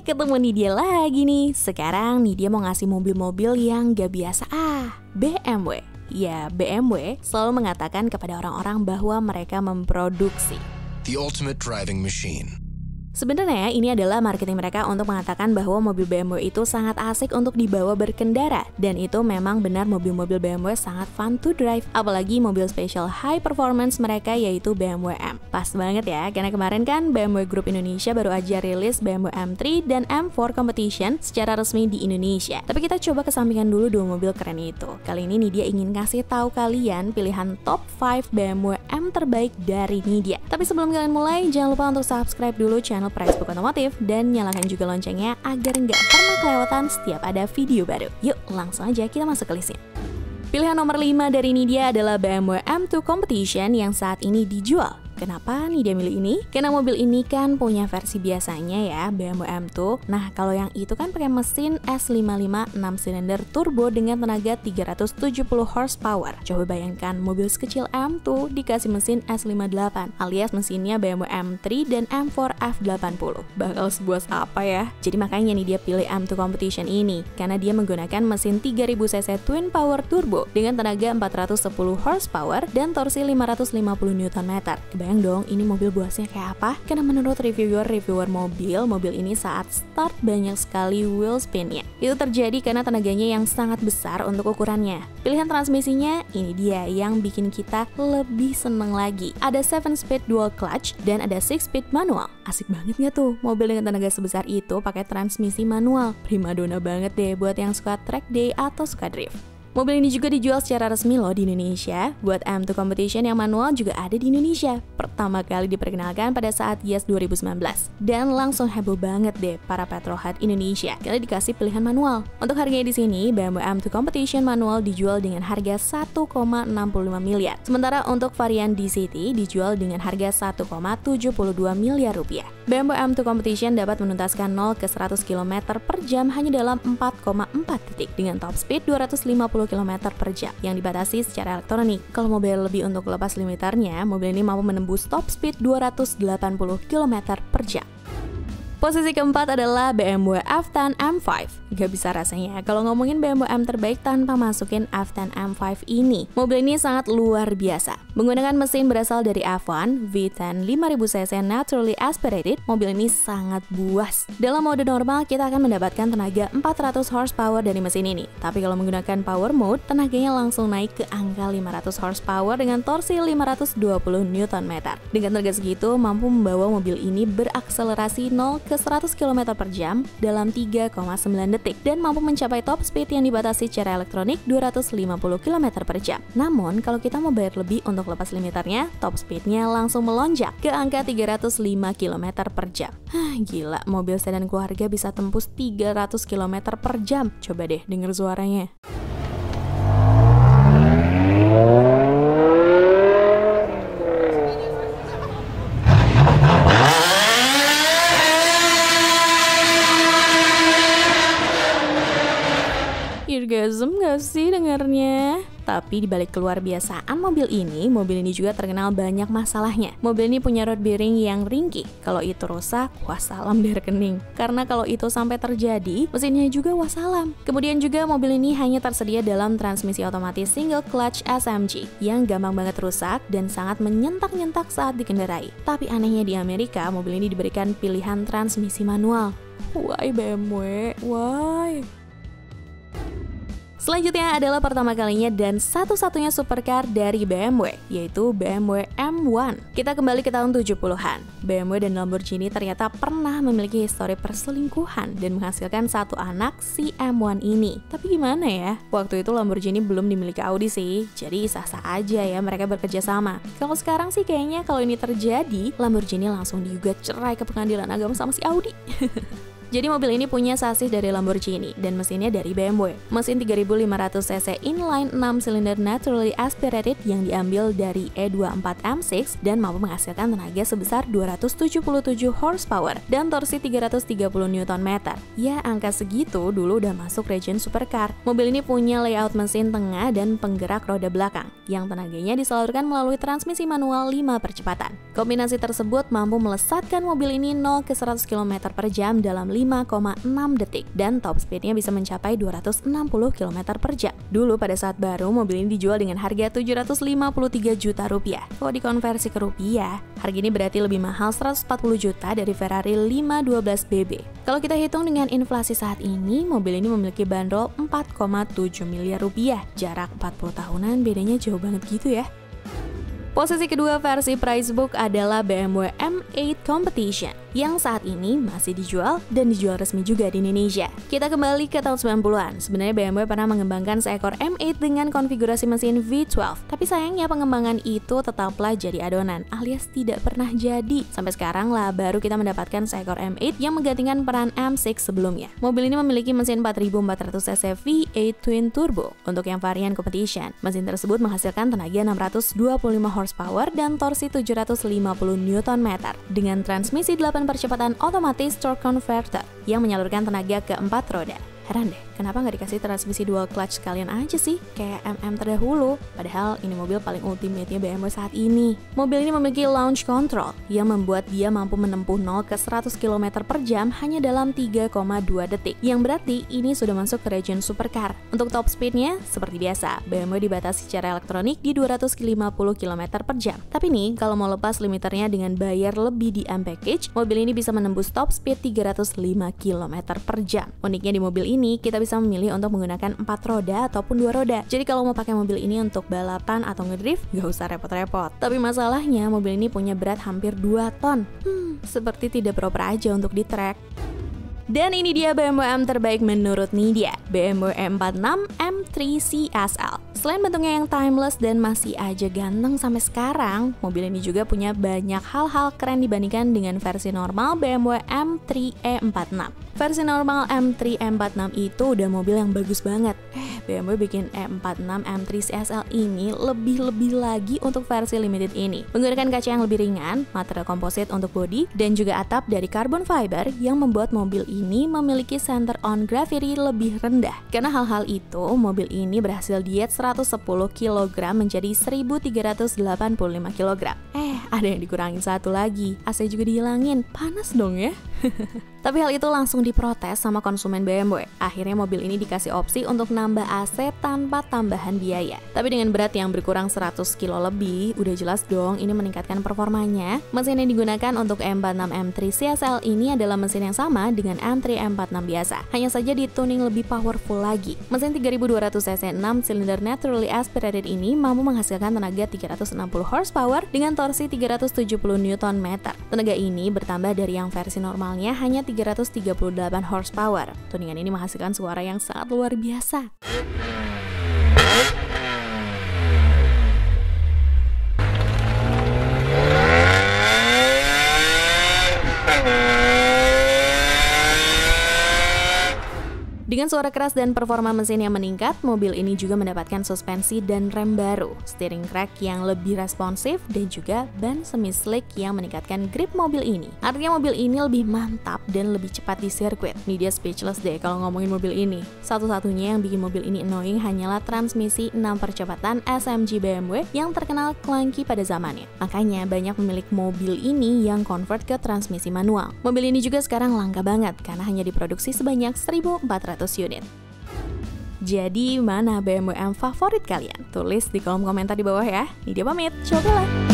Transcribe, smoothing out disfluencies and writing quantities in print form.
Hai, ketemu Nidia lagi nih. Sekarang Nidia mau ngasih mobil-mobil yang gak biasa BMW. Ya, BMW selalu mengatakan kepada orang-orang bahwa mereka memproduksi The ultimate driving machine. Sebenarnya ini adalah marketing mereka untuk mengatakan bahwa mobil BMW itu sangat asik untuk dibawa berkendara. Dan itu memang benar, mobil-mobil BMW sangat fun to drive. Apalagi mobil special high performance mereka yaitu BMW M. Pas banget ya, karena kemarin kan BMW Group Indonesia baru aja rilis BMW M3 dan M4 Competition secara resmi di Indonesia. Tapi kita coba kesampingkan dulu dua mobil keren itu. Kali ini Nidia ingin kasih tahu kalian pilihan top 5 BMW M terbaik dari Nidia. Tapi sebelum kalian mulai, jangan lupa untuk subscribe dulu channel Pricebook Otomotif dan nyalakan juga loncengnya agar nggak pernah kelewatan setiap ada video baru. Yuk, langsung aja kita masuk ke listnya. Pilihan nomor 5 dari Nidia adalah BMW M2 Competition yang saat ini dijual. Kenapa Nidia milih ini? Karena mobil ini kan punya versi biasanya ya, BMW M2. Nah, kalau yang itu kan pakai mesin S55 6 silinder turbo dengan tenaga 370 horsepower. Coba bayangkan mobil sekecil M2 dikasih mesin S58 alias mesinnya BMW M3 dan M4 F80. Bakal sebuah apa ya? Jadi makanya Nidia pilih M2 Competition ini karena dia menggunakan mesin 3000 cc twin power turbo dengan tenaga 410 horsepower dan torsi 550 Nm. Kebayang dong ini mobil buasnya kayak apa? Karena menurut reviewer mobil ini saat start banyak sekali wheel spinnya. Itu terjadi karena tenaganya yang sangat besar untuk ukurannya. Pilihan transmisinya ini dia yang bikin kita lebih seneng lagi. Ada 7-speed dual clutch dan ada 6-speed manual. Asik banget gak tuh mobil dengan tenaga sebesar itu pakai transmisi manual? Primadona banget deh buat yang suka track day atau suka drift. Mobil ini juga dijual secara resmi loh di Indonesia. Buat M2 Competition yang manual juga ada di Indonesia. Pertama kali diperkenalkan pada saat YES 2019. Dan langsung heboh banget deh para petrolhead Indonesia karena dikasih pilihan manual. Untuk harganya di sini, BMW M2 Competition manual dijual dengan harga 1,65 miliar. Sementara untuk varian DCT dijual dengan harga 1,72 miliar rupiah. BMW M2 Competition dapat menuntaskan 0 ke 100 km per jam hanya dalam 4,4 detik dengan top speed 250 km per jam yang dibatasi secara elektronik. Kalau mobil lebih untuk lepas limiternya, mobil ini mampu menembus top speed 280 km per jam. Posisi keempat adalah BMW F10 M5. Gak bisa rasanya kalau ngomongin BMW M terbaik tanpa masukin F10 M5 ini. Mobil ini sangat luar biasa. Menggunakan mesin berasal dari F1 V10 5000cc naturally aspirated, mobil ini sangat buas. Dalam mode normal kita akan mendapatkan tenaga 400 horsepower dari mesin ini. Tapi kalau menggunakan power mode, tenaganya langsung naik ke angka 500 horsepower dengan torsi 520 Nm. Dengan tenaga segitu mampu membawa mobil ini berakselerasi 0 ke 100 km per jam dalam 3,9 detik dan mampu mencapai top speed yang dibatasi secara elektronik 250 km per jam. Namun, kalau kita mau bayar lebih untuk lepas limiternya, top speednya langsung melonjak ke angka 305 km per jam. Gila, mobil sedan keluarga bisa tembus 300 km per jam. Coba deh denger suaranya. Orgasm gak sih dengarnya? Tapi dibalik keluar biasaan mobil ini juga terkenal banyak masalahnya. Mobil ini punya road bearing yang ringkih. Kalau itu rusak, wassalam deh rekening. Karena kalau itu sampai terjadi, mesinnya juga wassalam. Kemudian juga mobil ini hanya tersedia dalam transmisi otomatis single clutch SMG yang gampang banget rusak dan sangat menyentak-nyentak saat dikendarai. Tapi anehnya di Amerika, mobil ini diberikan pilihan transmisi manual. Why BMW? Why? Selanjutnya adalah pertama kalinya dan satu-satunya supercar dari BMW, yaitu BMW M1. Kita kembali ke tahun 70-an. BMW dan Lamborghini ternyata pernah memiliki histori perselingkuhan dan menghasilkan satu anak, si M1 ini. Tapi gimana ya? Waktu itu Lamborghini belum dimiliki Audi sih, jadi sah-sah aja ya mereka bekerja sama. Kalau sekarang sih kayaknya kalau ini terjadi, Lamborghini langsung digugat cerai ke pengadilan agama sama si Audi. Jadi mobil ini punya sasis dari Lamborghini dan mesinnya dari BMW. Mesin 3500cc inline 6 silinder naturally aspirated yang diambil dari E24 M6 dan mampu menghasilkan tenaga sebesar 277 horsepower dan torsi 330 Nm. Ya, angka segitu dulu udah masuk region supercar. Mobil ini punya layout mesin tengah dan penggerak roda belakang yang tenaganya disalurkan melalui transmisi manual 5 percepatan. Kombinasi tersebut mampu melesatkan mobil ini 0 ke 100 km per jam dalam 5,6 detik dan top speednya bisa mencapai 260 km per jam. Dulu pada saat baru, mobil ini dijual dengan harga 753 juta rupiah. Kalau dikonversi ke rupiah, harga ini berarti lebih mahal 140 juta dari Ferrari 512 BB. Kalau kita hitung dengan inflasi saat ini, mobil ini memiliki bandrol 4,7 miliar rupiah. Jarak 40 tahunan bedanya jauh banget gitu ya. Posisi kedua versi Pricebook adalah BMW M8 Competition yang saat ini masih dijual dan dijual resmi juga di Indonesia. Kita kembali ke tahun 90-an. Sebenarnya BMW pernah mengembangkan seekor M8 dengan konfigurasi mesin V12. Tapi sayangnya pengembangan itu tetaplah jadi adonan alias tidak pernah jadi. Sampai sekarang lah baru kita mendapatkan seekor M8 yang menggantikan peran M6 sebelumnya. Mobil ini memiliki mesin 4400 cc V8 Twin Turbo untuk yang varian Competition. Mesin tersebut menghasilkan tenaga 625 horsepower dan torsi 750 Nm dengan transmisi 8 percepatan otomatis torque converter yang menyalurkan tenaga ke 4 roda. Heran deh, kenapa nggak dikasih transmisi dual clutch sekalian aja sih, kayak MM terdahulu? Padahal ini mobil paling ultimate-nya BMW saat ini. Mobil ini memiliki launch control yang membuat dia mampu menempuh 0 ke 100 km per jam hanya dalam 3,2 detik. Yang berarti ini sudah masuk ke region supercar. Untuk top speednya, seperti biasa, BMW dibatasi secara elektronik di 250 km per jam. Tapi nih, kalau mau lepas limiternya dengan bayar lebih di M-Package, mobil ini bisa menembus top speed 305 km per jam. Uniknya di mobil ini, kita bisa memilih untuk menggunakan 4 roda ataupun 2 roda. Jadi kalau mau pakai mobil ini untuk balapan atau ngedrift, gak usah repot-repot. Tapi masalahnya, mobil ini punya berat hampir 2 ton. Seperti tidak proper aja untuk di track. Dan ini dia BMW M terbaik menurut Nidya, BMW M46 M3 CSL. Selain bentuknya yang timeless dan masih aja ganteng sampai sekarang, mobil ini juga punya banyak hal-hal keren dibandingkan dengan versi normal BMW M3 E46. Versi normal M3 E46 itu udah mobil yang bagus banget. BMW bikin E46 M3 CSL ini lebih-lebih lagi untuk versi limited ini. Menggunakan kaca yang lebih ringan, material komposit untuk bodi, dan juga atap dari carbon fiber yang membuat mobil ini memiliki center on gravity lebih rendah. Karena hal-hal itu, mobil ini berhasil diet 110 kg menjadi 1385 kg. Ada yang dikurangin satu lagi, AC juga dihilangin. Panas dong ya. Tapi hal itu langsung diprotes sama konsumen BMW. Akhirnya mobil ini dikasih opsi untuk nambah AC tanpa tambahan biaya. Tapi dengan berat yang berkurang 100 kilo lebih, udah jelas dong ini meningkatkan performanya. Mesin yang digunakan untuk M46 M3 CSL ini adalah mesin yang sama dengan M3 M46 biasa. Hanya saja dituning lebih powerful lagi. Mesin 3200 cc 6 silinder naturally aspirated ini mampu menghasilkan tenaga 360 horsepower dengan torsi 370 Nm. Tenaga ini bertambah dari yang versi normalnya hanya 338 horsepower. Tuningan ini menghasilkan suara yang sangat luar biasa. Dengan suara keras dan performa mesin yang meningkat, mobil ini juga mendapatkan suspensi dan rem baru, steering rack yang lebih responsif, dan juga ban semi-slick yang meningkatkan grip mobil ini. Artinya mobil ini lebih mantap dan lebih cepat di sirkuit. Ini dia speechless deh kalau ngomongin mobil ini. Satu-satunya yang bikin mobil ini annoying hanyalah transmisi 6 percepatan SMG BMW yang terkenal clunky pada zamannya. Makanya banyak pemilik mobil ini yang convert ke transmisi manual. Mobil ini juga sekarang langka banget karena hanya diproduksi sebanyak 1.400 unit. Jadi mana BMW M favorit kalian? Tulis di kolom komentar di bawah ya. Ini dia pamit, cobalah.